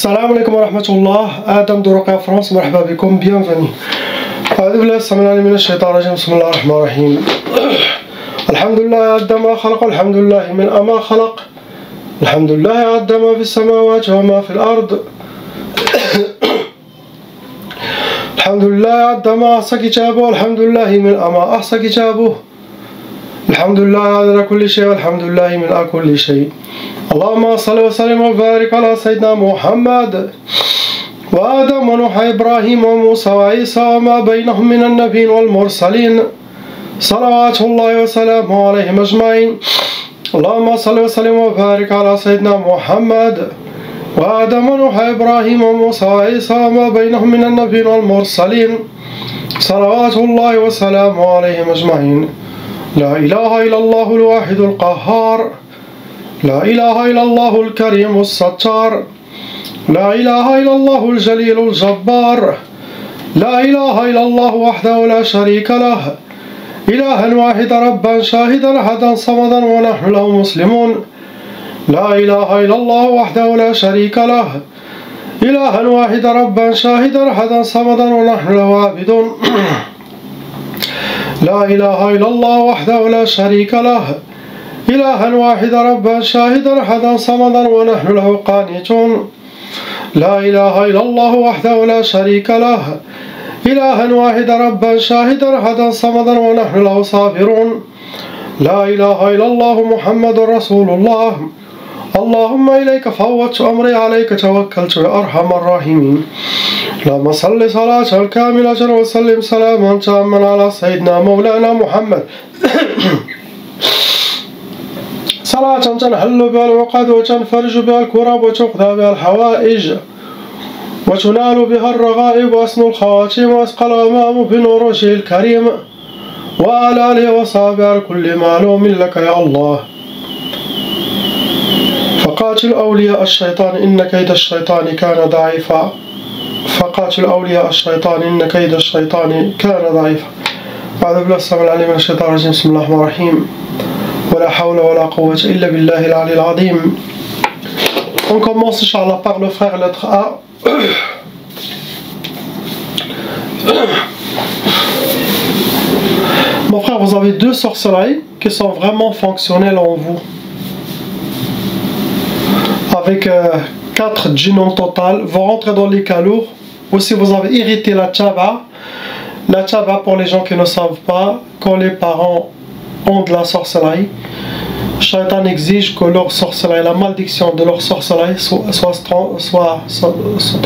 السلام عليكم ورحمة الله. آدم درقيا فرنسا، مرحبا بكم، bienvenue. أعوذ بالله السميع العليم من الشيطان الرجيم، بسم الله الرحمن الرحيم. الحمد لله عد ما خلق، الحمد لله من ما خلق، الحمد لله عد ما في السماوات وما في الأرض. الحمد لله عد ما أحصى كتابه، الحمد لله من ما أحصى كتابه، الحمد لله على كل شيء، والحمد لله من كل شيء. اللهم صل وسلم وبارك على سيدنا محمد وآدم ونوح إبراهيم وموسى وعيسى وما بينهم من النبيين والمرسلين صلوات الله وسلامه عليهم أجمعين. اللهم صل وسلم وبارك على سيدنا محمد وآدم ونوح إبراهيم وموسى وعيسى وما بينهم من النبيين والمرسلين صلوات الله وسلامه عليهم أجمعين. لا إله إلا الله الواحد القهار، لا إله إلا الله الكريم الستار، لا إله إلا الله الجليل الجبار، لا إله إلا الله وحده لا شريك له، إلها واحدا ربا شاهدا أحدا صمدا ونحن له مسلمون. لا إله إلا الله وحده لا شريك له، إلها واحدا ربا شاهدا أحدا صمدا ونحن له عابدون. لا إله إلا الله وحده لا شريك له، إلها واحدا ربا شاهدا أحدا صمدا ونحن له قانتون. لا إله إلا الله وحده لا شريك له، إلها واحدا ربا شاهدا أحدا صمدا ونحن له صابرون. لا إله إلا الله محمد رسول الله. اللهم إليك فوضت أمري، عليك توكلت يا أرحم الراحمين. اللهم صل صلاة كاملة وسلم سلاما تاما على سيدنا مولانا محمد صلاة تنحل بها العقد وتنفرج بها الكرب وتقضى بها الحوائج وتنال بها الرغائب وأسن الخواتيم وأسقى الغمام بنور وجهه الكريم وعلى آله وصحبه كل معلوم لك يا الله. فقاتل أولياء الشيطان إن كيد الشيطان كان ضعيفا، فقاتل أولياء الشيطان إن كيد الشيطان كان ضعيفا. أعوذ بالله السميع العليم من الشيطان الرجيم، بسم الله الرحمن الرحيم. ولا حول ولا قوة إلا بالله العلي العظيم. On commence Inch'Allah par le frère lettre A. Mon frère, vous avez deux sorcelleries qui sont vraiment fonctionnelles en vous. Avec 4 djinns en total, vous rentrez dans les cas lourds. Aussi, vous avez irrité la tchaba. La tchaba, pour les gens qui ne savent pas, quand les parents ont de la sorcellerie, Shaitan exige que leur sorcellerie, la malédiction de leur sorcellerie se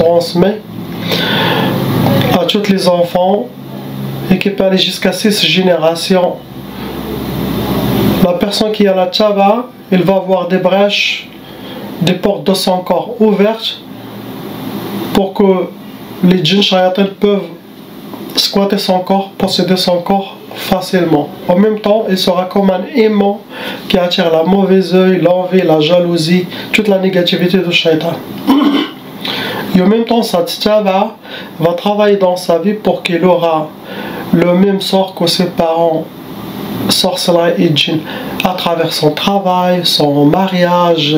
transmet à tous les enfants et qui peut aller jusqu'à 6 générations. La personne qui a la tchaba, il va avoir des brèches, des portes de son corps ouvertes pour que les djinns shayatin peuvent squatter son corps, posséder son corps facilement. En même temps, il sera comme un aimant qui attire la mauvaise œil, l'envie, la jalousie, toute la négativité du shaitan. Et en même temps, cette tchaba va travailler dans sa vie pour qu'il aura le même sort que ses parents, sorcellerie et djinn, à travers son travail, son mariage,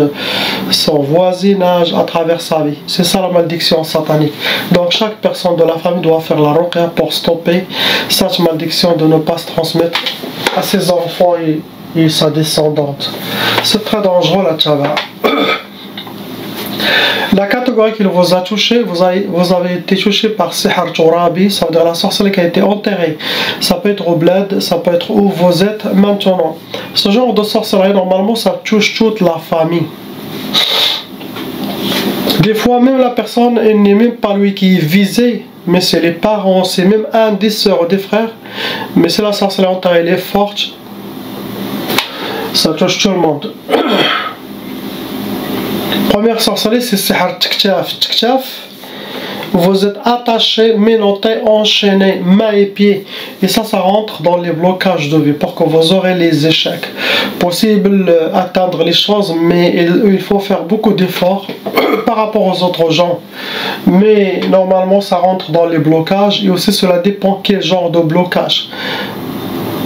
son voisinage, à travers sa vie. C'est ça la malédiction satanique. Donc chaque personne de la famille doit faire la ruqya pour stopper cette malédiction de ne pas se transmettre à ses enfants et sa descendante. C'est très dangereux la tchaba. La catégorie qui vous a touché, vous avez été touché par Sihar Turabi, ça veut dire la sorcellerie qui a été enterrée. Ça peut être au bled, ça peut être où vous êtes maintenant. Ce genre de sorcellerie, normalement, ça touche toute la famille. Des fois, même la personne, elle n'est même pas lui qui est visé, mais c'est les parents, c'est même un des sœurs ou des frères. Mais si la sorcellerie enterrée, elle est forte, ça touche tout le monde. Première sorcellerie, c'est Sihar Tiktaf. Tiktaf, vous êtes attaché, menotté, enchaîné, mains et pieds. Et ça rentre dans les blocages de vie pour que vous aurez les échecs. Possible atteindre les choses, mais il faut faire beaucoup d'efforts par rapport aux autres gens. Mais normalement, ça rentre dans les blocages. Et aussi, cela dépend quel genre de blocage.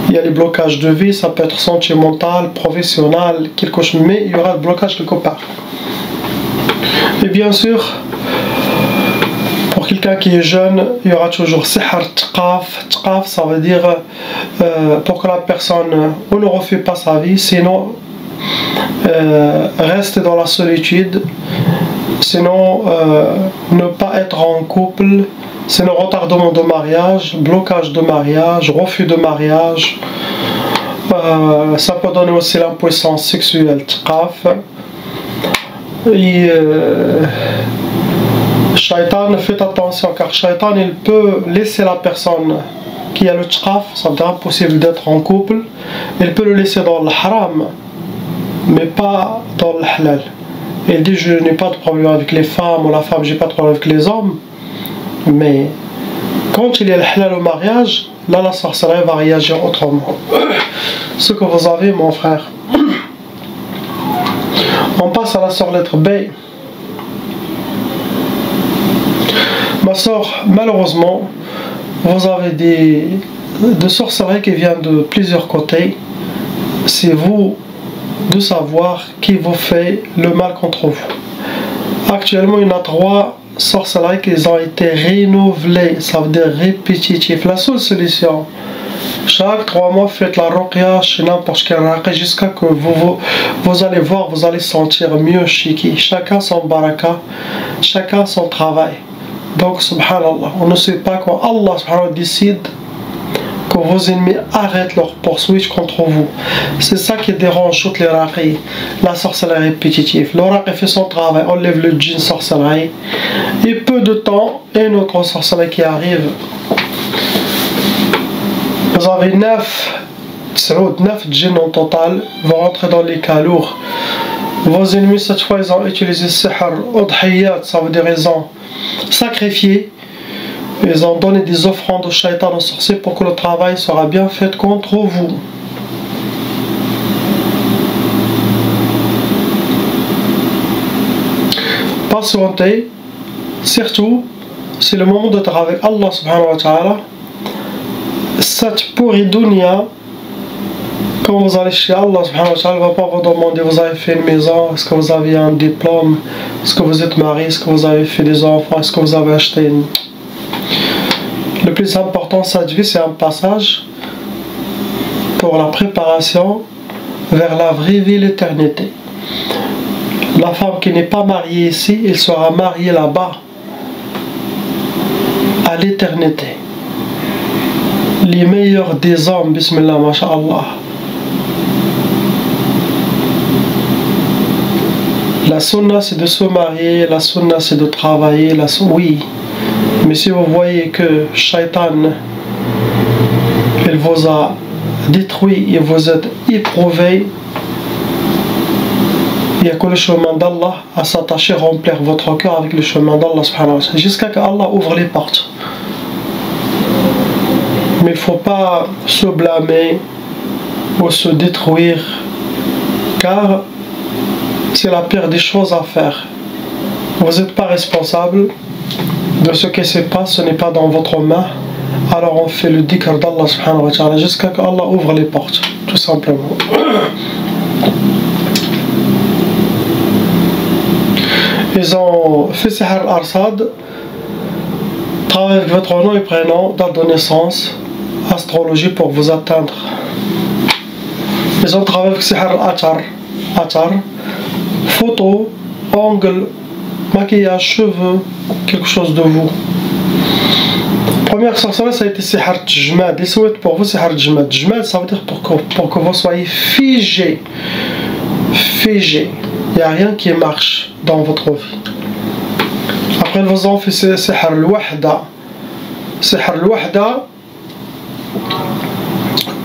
Il y a les blocages de vie, ça peut être sentimental, professionnel, quelque chose, mais il y aura le blocage quelque part. Et bien sûr, pour quelqu'un qui est jeune, il y aura toujours sihr tqaf. Tqaf, ça veut dire pour que la personne ne refait pas sa vie, sinon reste dans la solitude, sinon ne pas être en couple, sinon retardement de mariage, blocage de mariage, refus de mariage. Ça peut donner aussi l'impuissance sexuelle, tqaf. Et Shaitan, faites attention, car Shaitan il peut laisser la personne qui a le tqaf, ça veut dire impossible d'être en couple, il peut le laisser dans le haram, mais pas dans le halal. Il dit je n'ai pas de problème avec les femmes, ou la femme, j'ai pas de problème avec les hommes, mais quand il y a le halal au mariage, là la sorcellerie va réagir autrement. Ce que vous avez, mon frère. On passe à la sœur lettre B. Ma sœur, malheureusement, vous avez des sorcelleries qui viennent de plusieurs côtés. C'est vous de savoir qui vous fait le mal contre vous. Actuellement, il y en a 3 sorcelleries qui ont été renouvelées, ça veut dire répétitif. La seule solution, chaque 3 mois, faites la ruqya chez n'importe quel raqi jusqu'à que vous allez voir, vous allez sentir mieux shiki. Chacun son baraka, chacun son travail. Donc, subhanallah, on ne sait pas quand Allah subhanallah décide que vos ennemis arrêtent leur poursuite contre vous. C'est ça qui dérange toutes les raqis, la sorcellerie répétitive. Le raqi fait son travail, enlève le djinn sorcellerie. Et peu de temps, et une autre sorcellerie qui arrive. Vous avez 9 djinns en total, vont rentrer dans les cas lourds. Vos ennemis, cette fois, ils ont utilisé sihr udhiyat, ça veut dire ils ont sacrifié, ils ont donné des offrandes au shaitan, aux sorciers, pour que le travail sera bien fait contre vous. Patientez, surtout, c'est le moment d'être avec Allah subhanahu wa ta'ala. Cette pourrie dunya, quand vous allez chez Allah subhanahu wa ta'ala, il ne va pas vous demander vous avez fait une maison, est-ce que vous avez un diplôme, est-ce que vous êtes marié, est-ce que vous avez fait des enfants, est-ce que vous avez acheté une... Le plus important, cette vie, c'est un passage pour la préparation vers la vraie vie, l'éternité. La femme qui n'est pas mariée ici, elle sera mariée là-bas, à l'éternité. Les meilleurs des hommes, bismillah, masha'Allah. La sunna c'est de se marier, la sunna c'est de travailler, oui. Mais si vous voyez que Shaitan, il vous a détruit et vous êtes éprouvé, il n'y a que le chemin d'Allah à s'attacher, remplir votre cœur avec le chemin d'Allah subhanahu wa ta'ala, jusqu'à ce qu'Allah ouvre les portes. Mais il ne faut pas se blâmer ou se détruire, car c'est la pire des choses à faire. Vous n'êtes pas responsable de ce qui se passe, ce n'est pas dans votre main. Alors on fait le dhikr d'Allah subhanahu wa ta'ala jusqu'à ce qu'Allah ouvre les portes, tout simplement. Ils ont fait sihr al-arsad, travaillez avec votre nom et prénom, date de naissance, astrologie pour vous atteindre. Ils ont travaillé avec sihr al-atar, photo, ongle, maquillage, cheveux, quelque chose de vous. Première sorcellerie, ça a été sihr al-jmad. Ils souhaitent pour vous sihr al-jmad. Jmad, ça veut dire pour que vous soyez figé. Figé. Il n'y a rien qui marche dans votre vie. Après, ils vous ont fait sihr al-wahda. Sihr al-wahda,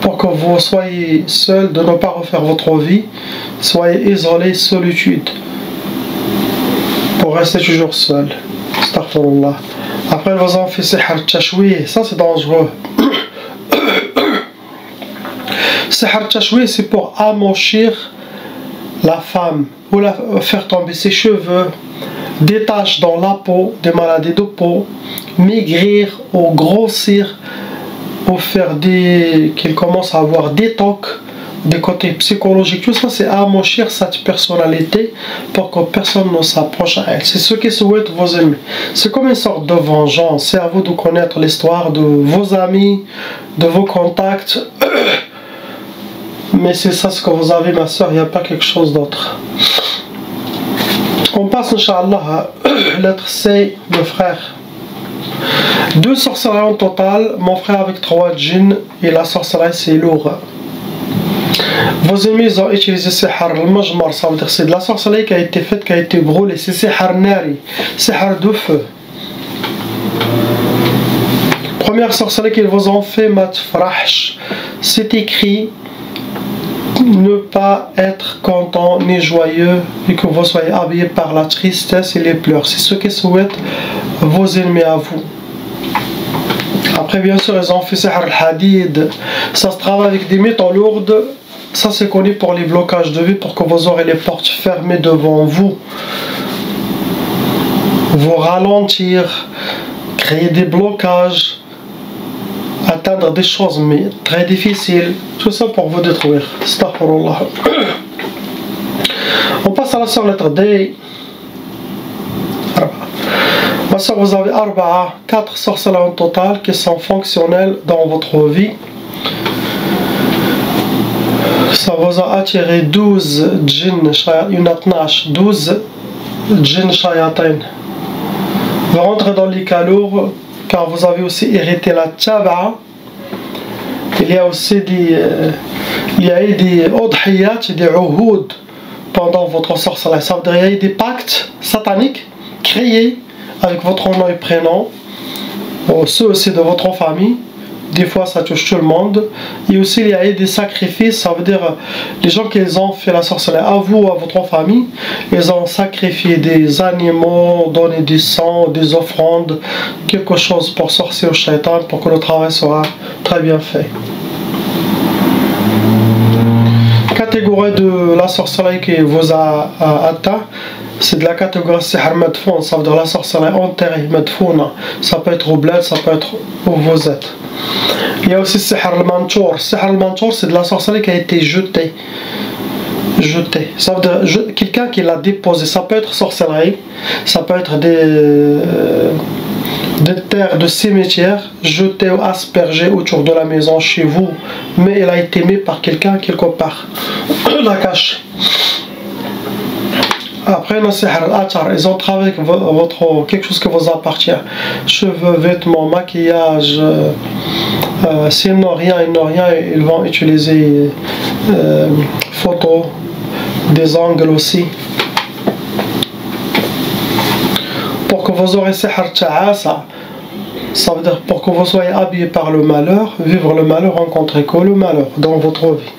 pour que vous soyez seul, de ne pas refaire votre vie, soyez isolé, solitude, pour rester toujours seul. Astaghfirullah. Après, ils vous ont fait sihr al-tashwih, ça c'est dangereux. Sihr al-tashwih, c'est pour amochir la femme, ou faire tomber ses cheveux, des taches dans la peau, des maladies de peau, maigrir ou grossir, ou faire qu'il commence à avoir des tocs des côtés psychologiques, tout ça c'est amochir cette personnalité pour que personne ne s'approche à elle. C'est ce que souhaitent vos ennemis. C'est comme une sorte de vengeance. C'est à vous de connaître l'histoire de vos amis, de vos contacts. Mais c'est ça ce que vous avez, ma soeur, il n'y a pas quelque chose d'autre. On passe, Inch'Allah, à lettre C, le frère. 2 sorcelleries en total, mon frère avec 3 djinns, et la sorcellerie c'est lourd. Vos ennemis ont utilisé sihr al-majmar, ça veut dire c'est de la sorcellerie qui a été faite, qui a été brûlée, c'est sihr nari, sihr de feu. Première sorcellerie qu'ils vous ont fait, matfrahsh, c'est écrit ne pas être content ni joyeux et que vous soyez habillé par la tristesse et les pleurs. C'est ce que souhaitent vos ennemis à vous. Après, bien sûr, ils ont fait sihr al-hadid. Ça se travaille avec des métaux lourdes. Ça, c'est connu pour les blocages de vie, pour que vous aurez les portes fermées devant vous. Vous ralentir, créer des blocages, atteindre des choses mais très difficiles, tout ça pour vous détruire. Astaghfirullah. On passe à la sœur lettre D. Ma sœur, vous avez 4 sorcelleries en total qui sont fonctionnelles dans votre vie. Ça vous a attiré 12 djinns, 12 djinns shayatin. Vous rentrez dans les calours, car vous avez aussi hérité la taba'a. Il y a aussi des udhiyat, des uhud pendant votre sorcellerie. Ça veut dire qu'il y a des pactes sataniques créés avec votre nom et prénom, ceux aussi de votre famille. Des fois ça touche tout le monde. Et aussi il y a des sacrifices, ça veut dire les gens qui ont fait la sorcellerie à vous ou à votre famille, ils ont sacrifié des animaux, donné du sang, des offrandes, quelque chose pour sortir au shaitan, pour que le travail soit très bien fait. Catégorie de la sorcellerie qui vous a atteint, c'est de la catégorie sihr madfoun, ça veut dire la sorcellerie enterrée, madfouna. Ça peut être au bled, ça peut être où vous êtes. Il y a aussi sihr al-manchour. Sihr al-manchour, c'est de la sorcellerie qui a été jetée. Ça veut dire quelqu'un qui l'a déposé. Ça peut être sorcellerie, ça peut être des terres de cimetière jetées ou aspergées autour de la maison chez vous, mais elle a été mise par quelqu'un quelque part. La cache. Après, le sihr al-atar, ils ont travaillé avec quelque chose qui vous appartient. Cheveux, vêtements, maquillage. S'ils n'ont rien, ils vont utiliser photos, des angles aussi. Pour que vous aurez sihr ta'asa, ça veut dire pour que vous soyez habillé par le malheur, vivre le malheur, rencontrer que le malheur dans votre vie.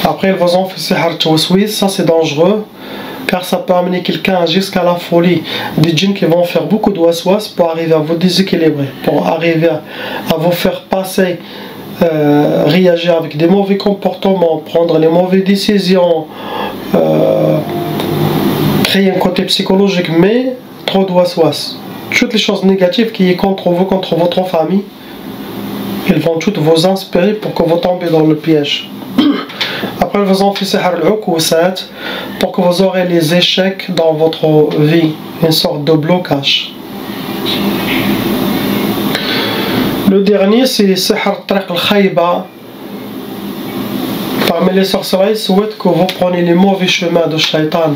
Après, ils vous ont fait sihr tawswis, ça c'est dangereux, car ça peut amener quelqu'un jusqu'à la folie. Des djinns qui vont faire beaucoup de waswas pour arriver à vous déséquilibrer, pour arriver à vous faire passer, réagir avec des mauvais comportements, prendre les mauvaises décisions, créer un côté psychologique, mais trop de waswas. Toutes les choses négatives qui sont contre vous, contre votre famille, ils vont toutes vous inspirer pour que vous tombiez dans le piège. Après, vous en faites sihr al-ukusat pour que vous aurez les échecs dans votre vie, une sorte de blocage. Le dernier, c'est sihr tariq al-khayba. Parmi les sorcelleries, souhaite que vous preniez les mauvais chemins de shaitan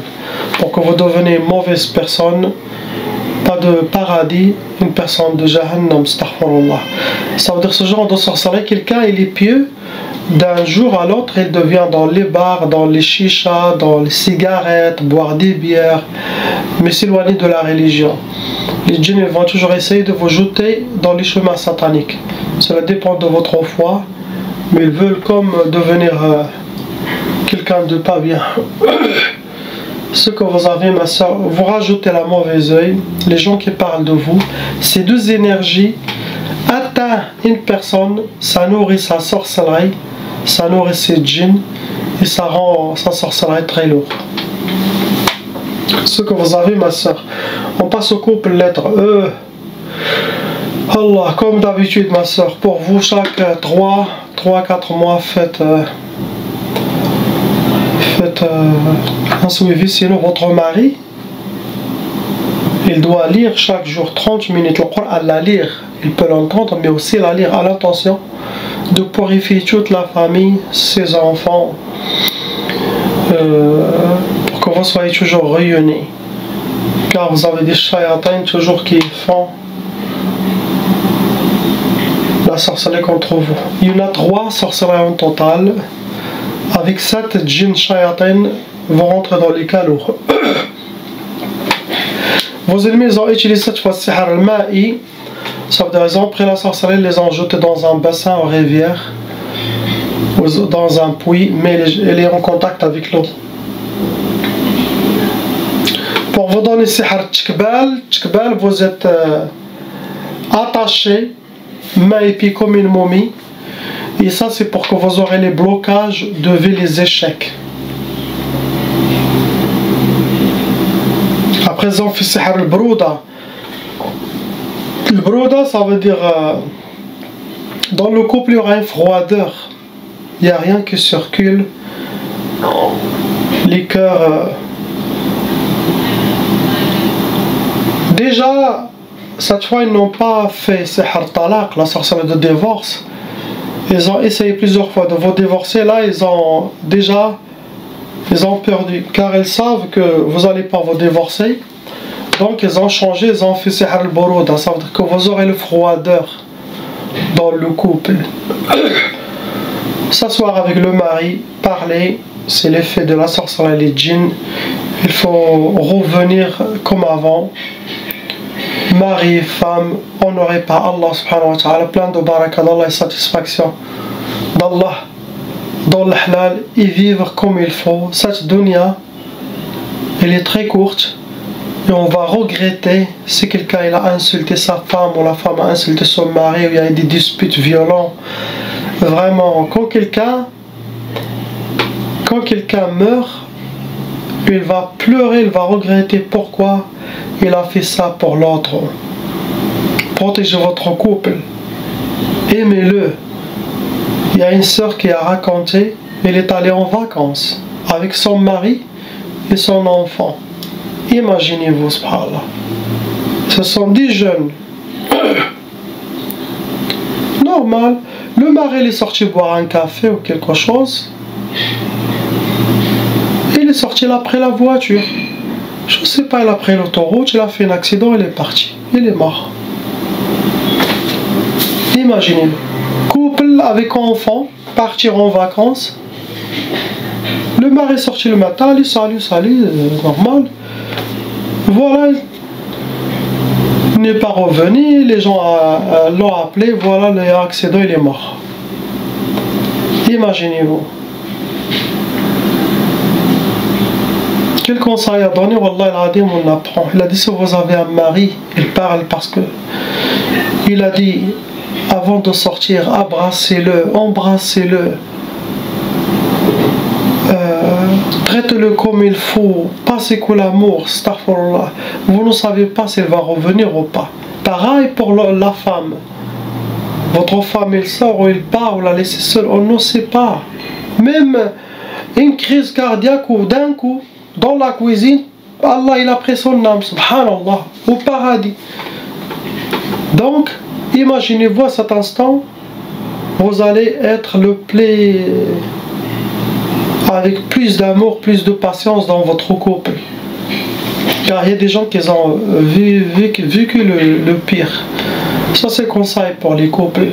pour que vous deveniez une mauvaise personne, pas de paradis, une personne de jahannam, astaghfirullah. Ça veut dire ce genre de sorcellerie, quelqu'un il est pieux, d'un jour à l'autre il devient dans les bars, dans les chichas, dans les cigarettes, boire des bières, mais s'éloigner de la religion. Les djinns vont toujours essayer de vous jeter dans les chemins sataniques. Cela dépend de votre foi, mais ils veulent comme devenir quelqu'un de pas bien. Ce que vous avez, ma soeur, vous rajoutez la mauvaise œil, les gens qui parlent de vous, ces deux énergies atteignent une personne, ça nourrit sa sorcellerie, ça nourrit ses djinns et ça rend sa sorcellerie très lourde. Ce que vous avez, ma soeur. On passe au couple lettre E. Allah, comme d'habitude, ma soeur, pour vous, chaque 3-4 mois, faites faites un suivi, sinon votre mari, il doit lire chaque jour 30 minutes le Coran, la lire, il peut l'entendre, mais aussi la lire à l'intention de purifier toute la famille, ses enfants, pour que vous soyez toujours réunis. Car vous avez des shayatins toujours qui font la sorcellerie contre vous. Il y en a 3 sorcelleries en total. Avec 7 djinns shayatins vont rentrer dans les calots. Vos ennemis ont utilisé cette fois sihr al-ma'i. Ça veut dire qu'ils ont pris la sorcellerie, les ont jetés dans un bassin ou rivière, ou dans un puits, mais elle est en contact avec l'eau. Pour vous donner sihr tkbal, vous êtes attaché, main et pied comme une momie. Et ça c'est pour que vous aurez les blocages devant les échecs. Après ils ont fait sihr al-brouda. Le brouda, ça veut dire dans le couple il y aura une froideur, il n'y a rien qui circule, les cœurs. Déjà, cette fois ils n'ont pas fait sihr talaq, la sorcellerie de divorce. Ils ont essayé plusieurs fois de vous divorcer, là ils ont perdu, car ils savent que vous n'allez pas vous divorcer. Donc ils ont changé, ils ont fait sihr al-brouda, ça veut dire que vous aurez le froideur dans le couple. S'asseoir avec le mari, parler, c'est l'effet de la sorcellerie, les djinns. Il faut revenir comme avant. Mari, femme, honoré par Allah subhanahu wa ta'ala, plein de baraka d'Allah et satisfaction d'Allah dans le halal et vivre comme il faut. Cette dunya, elle est très courte. Et on va regretter si quelqu'un il a insulté sa femme ou la femme a insulté son mari ou il y a des disputes violentes. Vraiment, quand quelqu'un meurt, il va pleurer, il va regretter pourquoi il a fait ça pour l'autre. Protégez votre couple, aimez-le. Il y a une sœur qui a raconté, elle est allée en vacances avec son mari et son enfant. Imaginez-vous, subhanallah. Ce sont 10 jeunes. Normal. Le mari il est sorti boire un café ou quelque chose. Il est sorti, il a pris la voiture. Je ne sais pas, il a pris l'autoroute, il a fait un accident, il est parti. Il est mort. Imaginez-le. Couple avec enfant, partir en vacances. Le mari est sorti le matin, il salut, normal. Voilà, il n'est pas revenu, les gens l'ont appelé, voilà, l'accident, il est mort. Imaginez-vous. Quel conseil a donné, Wallah al-Adim, on apprend. Il a dit, si vous avez un mari, il parle parce que il a dit, avant de sortir, embrassez-le, traitez-le comme il faut, passez que l'amour, astaghfirullah. Vous ne savez pas s'il va revenir ou pas. Pareil pour la femme. Votre femme, elle sort ou elle part, ou la laisse seule, on ne sait pas. Même une crise cardiaque ou d'un coup, dans la cuisine, Allah il a pris son âme, subhanallah, au paradis. Donc, imaginez-vous à cet instant, vous allez être le plus avec plus d'amour, plus de patience dans votre couple. Car il y a des gens qui ont vécu le pire. Ça c'est conseil pour les couples.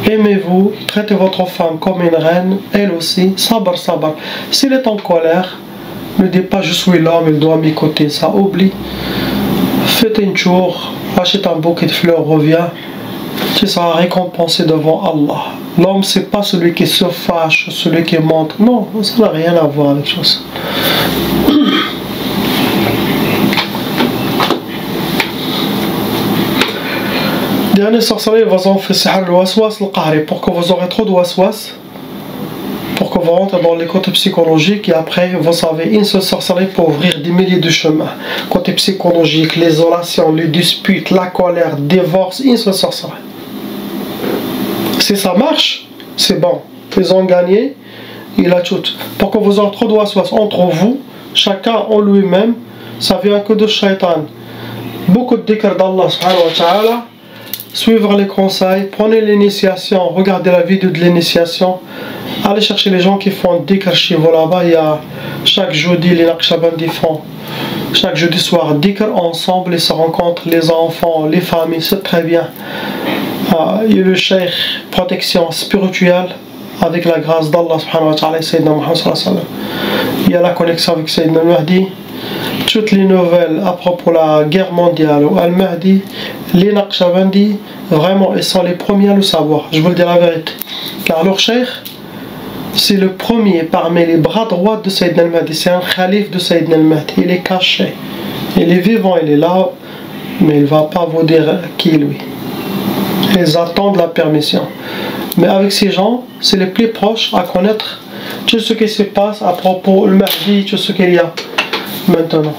Aimez-vous, traitez votre femme comme une reine, elle aussi, sabr. S'il est en colère, ne dites pas je suis l'homme, il doit m'écouter, ça oublie. Faites une tour, achetez un bouquet de fleurs, reviens. Tu seras récompensé devant Allah. L'homme c'est pas celui qui se fâche, celui qui montre. Non, ça n'a rien à voir avec ça. Dernier sorcellerie, vous en faites sihr al-waswas al-qahri, pour que vous aurez trop de waswas, pour que vous rentrez dans les côtés psychologiques, et après vous savez une seule sorcellerie pour ouvrir des milliers de chemins. Côté psychologique, l'isolation, les disputes, la colère, divorce, une seule sorcellerie. Si ça marche, c'est bon. Ils ont gagné. il a tout. Pour que vous entre entre vous, chacun en lui-même, ça vient que de shaitan. Beaucoup de dhikr d'Allah subhanahu wa ta'ala, suivre les conseils, prenez l'initiation, regardez la vidéo de l'initiation, allez chercher les gens qui font dhikr chez vous là-bas. Il y a chaque jeudi, les Naqshbandis font chaque jeudi soir dhikr ensemble, ils se rencontrent, les enfants, les familles, c'est très bien. Il y a le cheikh, protection spirituelle avec la grâce d'Allah subhanahu wa ta'ala et Sayyidina Muhammad sallallahu alayhi wa sallam. Il y a la connexion avec Sayyidina Mahdi. Toutes les nouvelles à propos de la guerre mondiale ou Al-Mahdi, les Naqshbandis, vraiment, ils sont les premiers à le savoir. Je vous le dis la vérité. Car leur cheikh, c'est le premier parmi les bras droits de Sayyidina Al-Mahdi. C'est un khalif de Sayyidina Al-Mahdi. Il est caché. Il est vivant, il est là, mais il ne va pas vous dire qui est lui. Ils attendent la permission. Mais avec ces gens, c'est les plus proches à connaître tout ce qui se passe à propos du Mahdi, tout ce qu'il y a maintenant.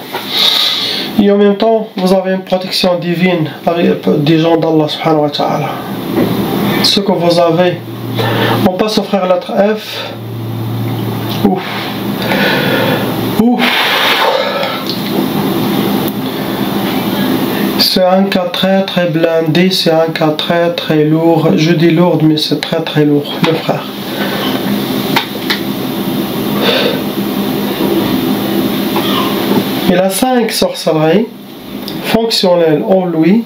Et en même temps, vous avez une protection divine avec des gens d'Allah subhanahu wa ta'ala. Ce que vous avez. On passe au frère lettre F. Ouf. Ouf. C'est un cas très très blindé, c'est un cas très très lourd. Je dis lourd, mais c'est très très lourd, le frère. Il a 5 sorcelleries fonctionnelles en lui.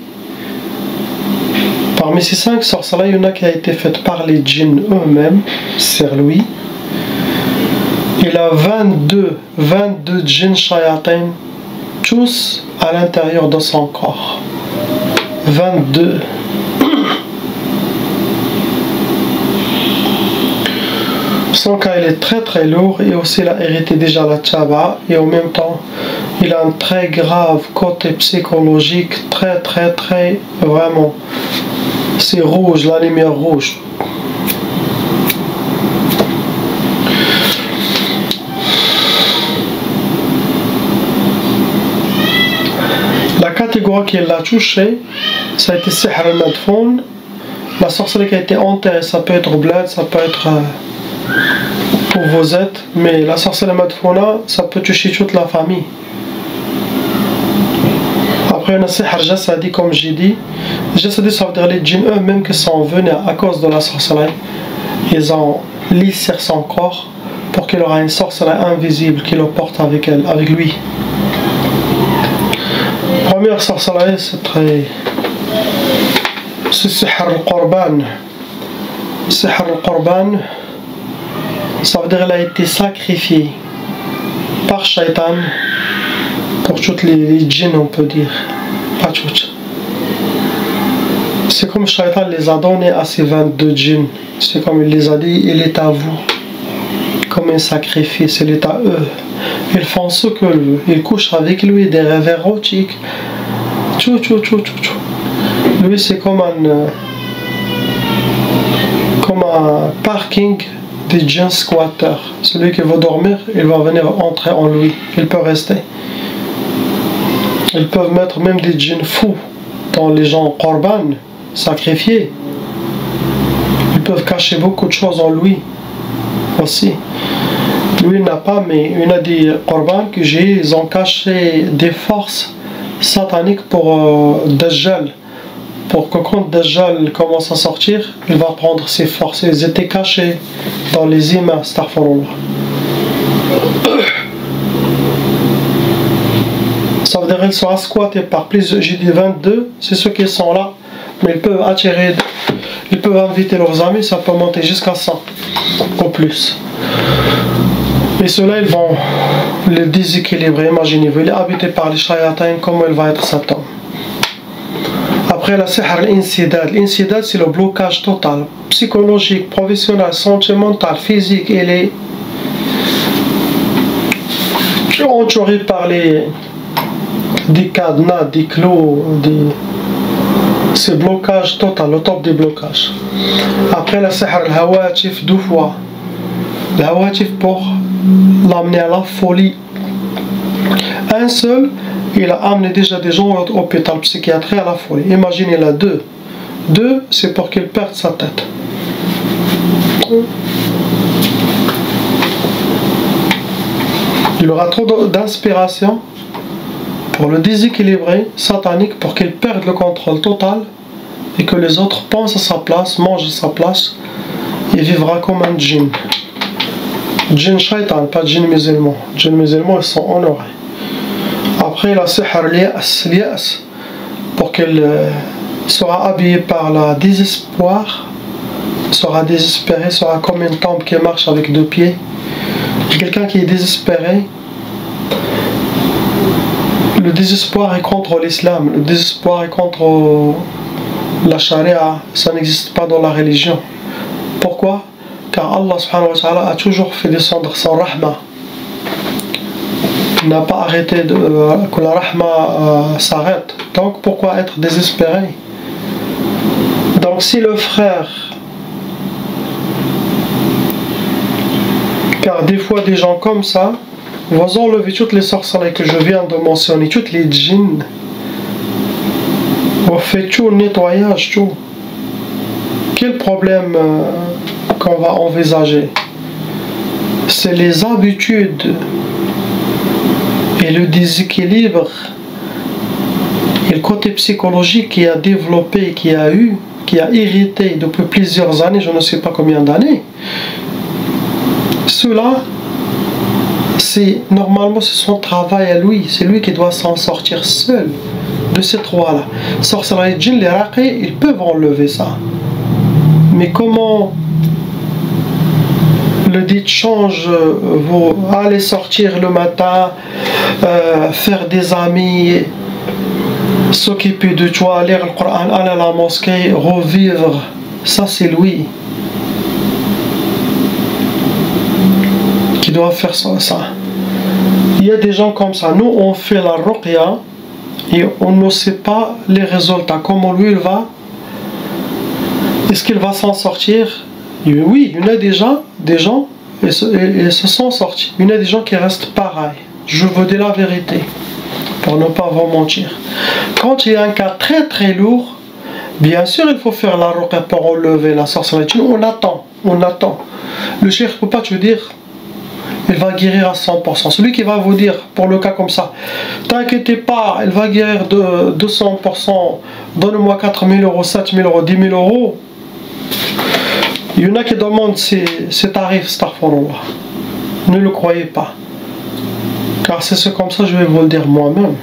Parmi ces 5 sorcelleries, il y en a qui a été faite par les djinns eux-mêmes, sur lui. Il a 22 djinns shayatin, tous à l'intérieur de son corps. 22. Son cas il est très très lourd et aussi il a hérité déjà la tchaba et en même temps il a un très grave côté psychologique, très très très vraiment. C'est rouge, la lumière rouge. La catégorie qui l'a touché, ça a été Sihr al-Madfoun. La sorcellerie qui a été enterrée, ça peut être bled, ça peut être pour vos aides, mais la sorcellerie Madfouna, ça peut toucher toute la famille. Après, on a Sihr Jasadi, comme j'ai dit. Jasadi, ça veut dire les djinns eux-mêmes qui sont venus à cause de la sorcellerie. Ils ont lissé son corps pour qu'il aura une sorcellerie invisible qui le porte avec elle, avec lui. Première sorcellerie, c'est très... c'est Sihr al-Qurban. Sihr al-Qurban, ça veut dire qu'elle a été sacrifiée par Shaitan pour toutes les djinns, on peut dire. Pas toutes. C'est comme Shaitan les a donnés à ces 22 djinns. C'est comme il les a dit, il est à vous. Comme un sacrifice, il est à eux. Ils font ce que veut. Ils couchent avec lui, des rêves érotiques. Tout. Lui, c'est comme un parking des djinns squatters. Celui qui veut dormir, il va venir entrer en lui. Il peut rester. Ils peuvent mettre même des djinns fous dans les gens Qurban, sacrifiés. Ils peuvent cacher beaucoup de choses en lui aussi. Lui n'a pas, mais il y a des Qurban que j'ai, ils ont caché des forces sataniques pour Dajjal. Pour que quand Dajjal commence à sortir, il va prendre ses forces. Ils étaient cachés dans les imams, astaghfirullah. Ça veut dire qu'ils sont squattés par plusieurs, j'ai dit 22, c'est ceux qui sont là, mais ils peuvent attirer, ils peuvent inviter leurs amis, ça peut monter jusqu'à 100 ou plus. Et ceux-là, ils vont les déséquilibrer. Imaginez-vous, il est habité par les shayatins, comment il va être Satan. Après la sihr al-insidad. L'insidad, c'est le blocage total, psychologique, professionnel, sentimental, physique. Il est entouré par des cadenas, des clous, c'est blocage total, le top des blocages. Après la sihr al-hawatif, 2 fois. Le hawatif pour l'amener à la folie. Un seul, il a amené déjà des gens au hôpital psychiatrique à la folie. Imaginez là 2. 2, c'est pour qu'il perde sa tête. Il aura trop d'inspiration pour le déséquilibrer, satanique, pour qu'il perde le contrôle total et que les autres pensent à sa place, mangent à sa place. Il vivra comme un djinn. Djinn shaitan, pas djinn musulman. Djinn musulman, ils sont honorés. Après, la sihr lias, pour qu'elle sera habillée par la désespoir, sera désespéré, sera comme une tombe qui marche avec deux pieds. Quelqu'un qui est désespéré, le désespoir est contre l'islam, le désespoir est contre la charia, ça n'existe pas dans la religion. Pourquoi? Car Allah subhanahu wa ta'ala a toujours fait descendre son rahma. Il n'a pas arrêté que la rahma s'arrête. Donc pourquoi être désespéré? Donc si le frère, car des fois des gens comme ça vont enlever toutes les sorcelleries que je viens de mentionner, toutes les djinns, on fait tout le nettoyage, tout. Quel problème qu'on va envisager? C'est les habitudes et le déséquilibre et le côté psychologique qui a développé, qui a irrité depuis plusieurs années, je ne sais pas combien d'années. Cela, normalement c'est son travail à lui, c'est lui qui doit s'en sortir seul de ces trois-là. Sorcellerie, djinn, les raqis, ils peuvent enlever ça. Mais comment le dit change, vous allez sortir le matin, faire des amis, s'occuper de toi, lire le Coran, aller à la mosquée, revivre, ça c'est lui qui doit faire ça. Il y a des gens comme ça. Nous on fait la ruqya et on ne sait pas les résultats, comment lui il va, est-ce qu'il va s'en sortir? Oui, il y en a des gens et se sont sortis. Il y en a des gens qui restent pareils. Je vous dis la vérité pour ne pas vous mentir. Quand il y a un cas très très lourd, bien sûr il faut faire la ruqya pour enlever la sorcellerie. On attend. Le cheikh ne peut pas te dire il va guérir à 100%. Celui qui va vous dire, pour le cas comme ça, t'inquiétez pas, il va guérir de 200%, donne-moi 4 000 euros, 7 000 euros, 10 000 euros. Il y en a qui demandent ces tarifs, astaghfirullah. Ne le croyez pas. Car c'est comme ça, je vais vous le dire moi-même.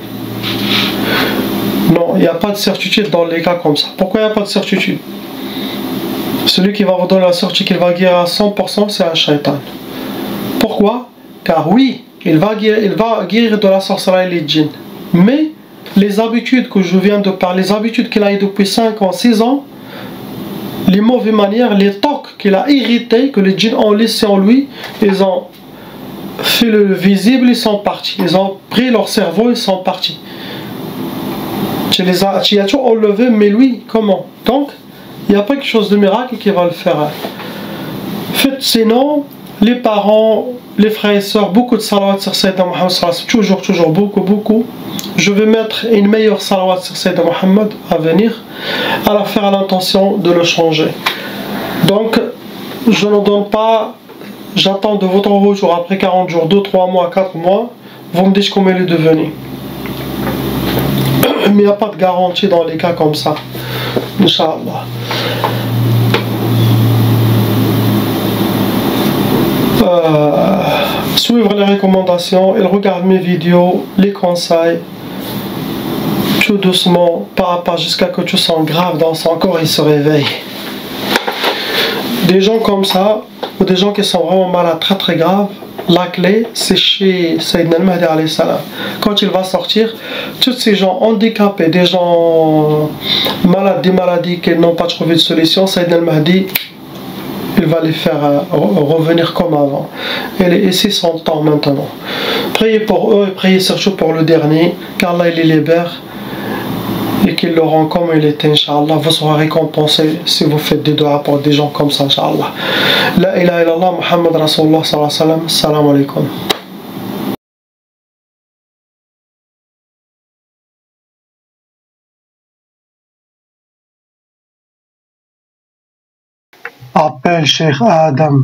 Non, il n'y a pas de certitude dans les cas comme ça. Pourquoi il n'y a pas de certitude? Celui qui va vous donner la certitude qu'il va guérir à 100%, c'est un shaitan. Pourquoi? Car oui, il va guérir de la sorcellerie et les djinns. Mais les habitudes que je viens de parler, les habitudes qu'il a eues depuis 5 ans, 6 ans, les mauvaises manières, les tocs qu'il a irrités, que les djinns ont laissé en lui, ils ont fait le visible, ils sont partis. Ils ont pris leur cerveau, ils sont partis. Tu as tout enlevé, mais lui, comment? Donc, il n'y a pas quelque chose de miracle qui va le faire. Faites, sinon, les parents, les frères et sœurs, beaucoup de salawat sur Sayyidina Muhammad, toujours, beaucoup. Je vais mettre une meilleure salawat sur Sayyidina Muhammad à venir, à la faire à l'intention de le changer. Donc, je ne donne pas, j'attends de votre retour après 40 jours, 2, 3 mois, 4 mois, vous me dites comment il est devenu. Mais il n'y a pas de garantie dans les cas comme ça, Inch'Allah. Suivre les recommandations, il regarde mes vidéos, les conseils, tout doucement, pas à pas, jusqu'à que tu sens grave dans son corps, il se réveille. Des gens comme ça, ou des gens qui sont vraiment malades, très très graves, la clé c'est chez Sayyidina al-Mahdi alayhi salam. Quand il va sortir, tous ces gens handicapés, des gens malades, des maladies qui n'ont pas trouvé de solution, Sayyidina al-Mahdi, il va les faire revenir comme avant. Et c'est son temps maintenant. Priez pour eux et priez surtout pour le dernier, qu'Allah les libère et qu'il le rend comme il était, Inch'Allah. Vous serez récompensé si vous faites des doigts pour des gens comme ça, Inch'Allah. La ilaha illallah, Muhammad Rasulullah sallallahu alayhi wa sallam. Salam alaikum. Appelle Cheikh Adam.